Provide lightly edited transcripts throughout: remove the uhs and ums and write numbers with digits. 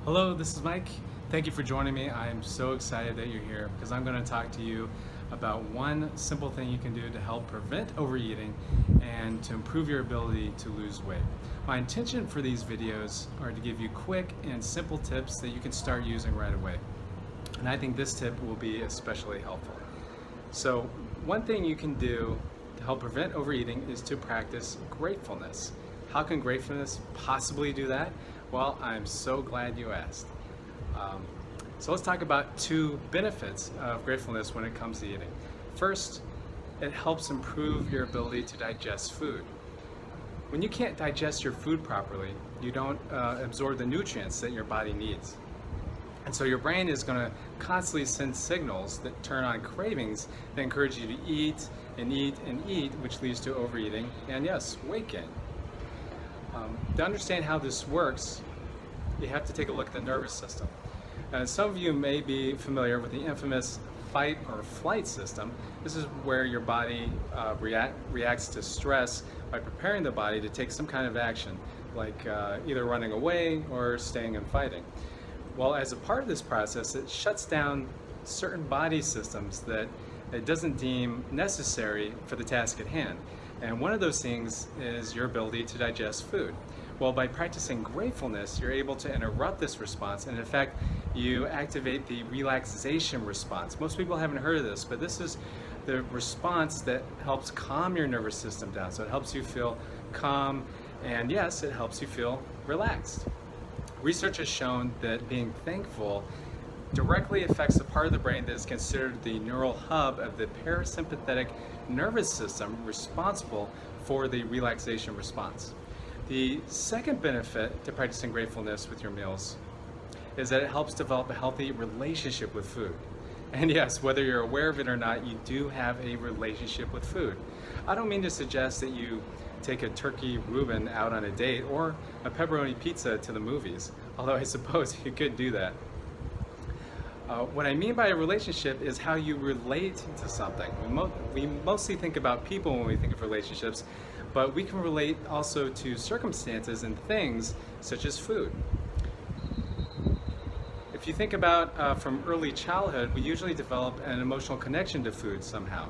Hello, this is Mike. Thank you for joining me. I am so excited that you're here because I'm going to talk to you about one simple thing you can do to help prevent overeating and to improve your ability to lose weight. My intention for these videos are to give you quick and simple tips that you can start using right away. And I think this tip will be especially helpful. So, one thing you can do to help prevent overeating is to practice gratefulness. How can gratefulness possibly do that? Well, I'm so glad you asked. So let's talk about two benefits of gratefulness when it comes to eating. First, it helps improve your ability to digest food. When you can't digest your food properly, you don't absorb the nutrients that your body needs. And so your brain is going to constantly send signals that turn on cravings that encourage you to eat and eat and eat, which leads to overeating and, yes, weight gain. To understand how this works, you have to take a look at the nervous system. Some of you may be familiar with the infamous fight or flight system. This is where your body reacts to stress by preparing the body to take some kind of action, like either running away or staying and fighting. Well, as a part of this process, it shuts down certain body systems that it doesn't deem necessary for the task at hand. And one of those things is your ability to digest food. Well, by practicing gratefulness, you're able to interrupt this response, and in fact, you activate the relaxation response. Most people haven't heard of this, but this is the response that helps calm your nervous system down. So it helps you feel calm, and yes, it helps you feel relaxed. Research has shown that being thankful directly affects the part of the brain that is considered the neural hub of the parasympathetic nervous system responsible for the relaxation response. The second benefit to practicing gratefulness with your meals is that it helps develop a healthy relationship with food. And yes, whether you're aware of it or not, you do have a relationship with food. I don't mean to suggest that you take a turkey Reuben out on a date or a pepperoni pizza to the movies, although I suppose you could do that. What I mean by a relationship is how you relate to something. We mostly think about people when we think of relationships, but we can relate also to circumstances and things such as food. If you think about from early childhood, we usually develop an emotional connection to food somehow.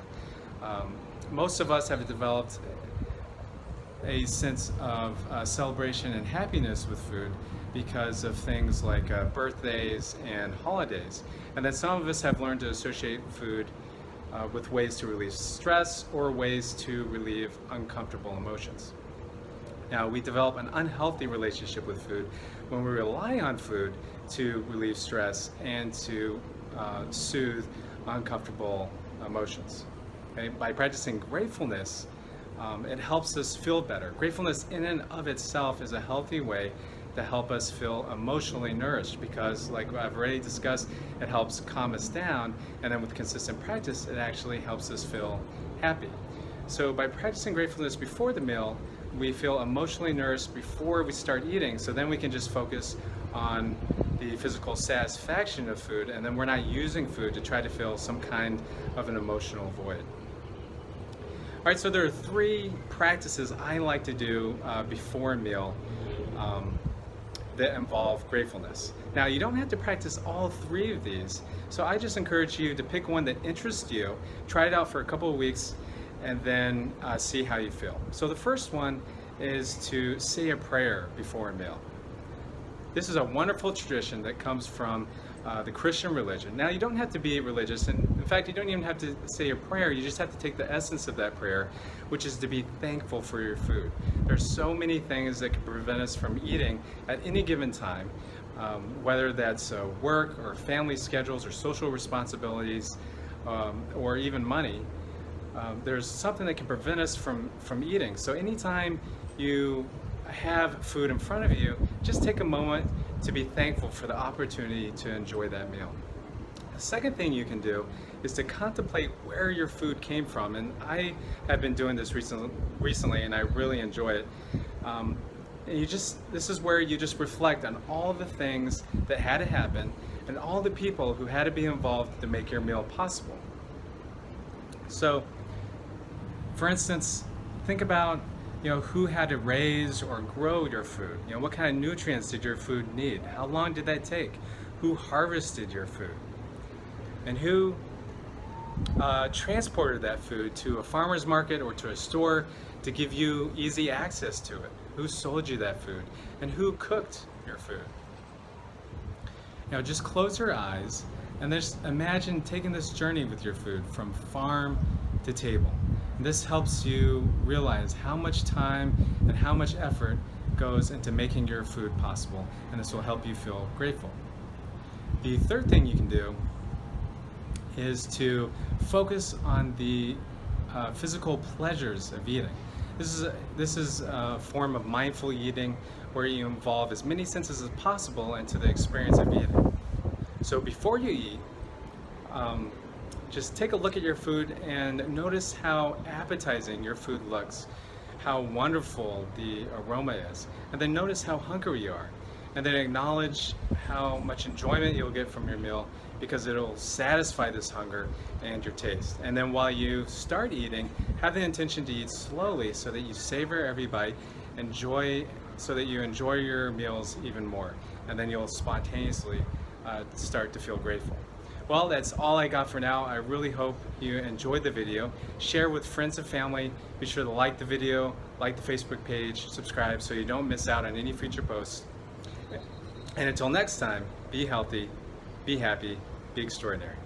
Most of us have developed a sense of celebration and happiness with food because of things like birthdays and holidays. And then some of us have learned to associate food with ways to relieve stress or ways to relieve uncomfortable emotions. Now, we develop an unhealthy relationship with food when we rely on food to relieve stress and to soothe uncomfortable emotions. Okay? By practicing gratefulness, it helps us feel better. Gratefulness in and of itself is a healthy way to help us feel emotionally nourished because, like I've already discussed, it helps calm us down, and then with consistent practice, it actually helps us feel happy. So by practicing gratefulness before the meal, we feel emotionally nourished before we start eating, so then we can just focus on the physical satisfaction of food, and then we're not using food to try to fill some kind of an emotional void. All right, so there are three practices I like to do before a meal that involve gratefulness. Now, you don't have to practice all three of these, so I just encourage you to pick one that interests you, try it out for a couple of weeks, and then see how you feel. So the first one is to say a prayer before a meal. This is a wonderful tradition that comes from the Christian religion. Now, you don't have to be religious, and in fact, you don't even have to say a prayer. You just have to take the essence of that prayer, which is to be thankful for your food. There's so many things that can prevent us from eating at any given time, whether that's work or family schedules or social responsibilities or even money. There's something that can prevent us from eating. So anytime you have food in front of you, just take a moment to be thankful for the opportunity to enjoy that meal. The second thing you can do is to contemplate where your food came from, and I have been doing this recently and I really enjoy it. This is where you just reflect on all the things that had to happen and all the people who had to be involved to make your meal possible. So, for instance, think about Who had to raise or grow your food? What kind of nutrients did your food need? How long did that take? Who harvested your food? And who transported that food to a farmer's market or to a store to give you easy access to it? Who sold you that food? And who cooked your food? Just close your eyes and just imagine taking this journey with your food from farm to table. And this helps you realize how much time and how much effort goes into making your food possible, and this will help you feel grateful. The third thing you can do is to focus on the physical pleasures of eating. This is a form of mindful eating where you involve as many senses as possible into the experience of eating. So before you eat, just take a look at your food and notice how appetizing your food looks, how wonderful the aroma is, and then notice how hungry you are. And then acknowledge how much enjoyment you'll get from your meal because it'll satisfy this hunger and your taste. And then while you start eating, have the intention to eat slowly so that you savor every bite, so that you enjoy your meals even more. And then you'll spontaneously start to feel grateful. Well, that's all I got for now. I really hope you enjoyed the video. Share with friends and family. Be sure to like the video, like the Facebook page, subscribe so you don't miss out on any future posts. And until next time, be healthy, be happy, be extraordinary.